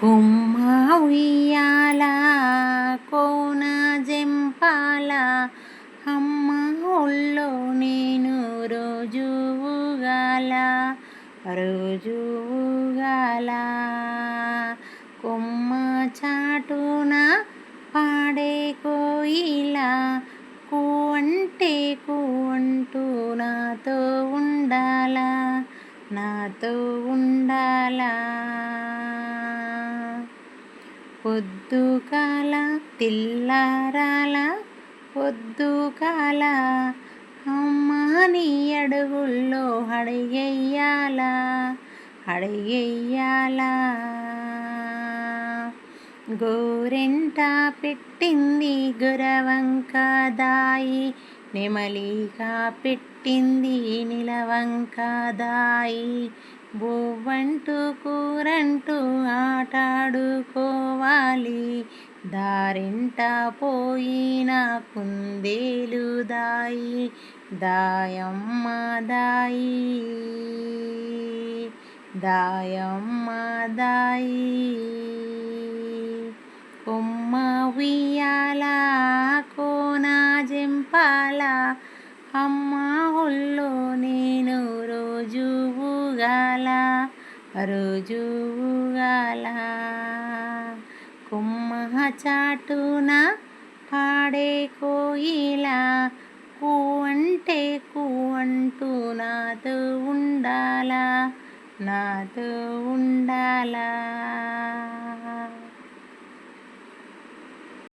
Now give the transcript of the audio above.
కొమ్మ ఉయ్యాల కోన జంపాల అమ్మ ఒళ్ళో నేను రోజు ఊగాల కొమ్మ చాటున పాడే కోయిల కూవంటే కూవంటూ నాతో ఉండాలా పొద్దుకాల తెల్లారాల పొద్దుకాల అమ్మ నీ అడుగుల్లో అడిగెయ్యాల గోరెంట పెట్టింది గురవంక దాయి నెమలిక పెట్టింది నిలవంక దాయి బువ్వంటూ కూరంటూ ఆటాడుకోవాలి దారింట పోయిన కుందేలు దాయమ్మ దాయి కొమ్మ ఉయ్యాల కోన జంపాల అమ్మ ఒళ్ళో నేను రోజు ఊగాల కొమ్మ చాటున పాడే కోయిల కూవంటే కూవంటూ నాతో ఉండాలా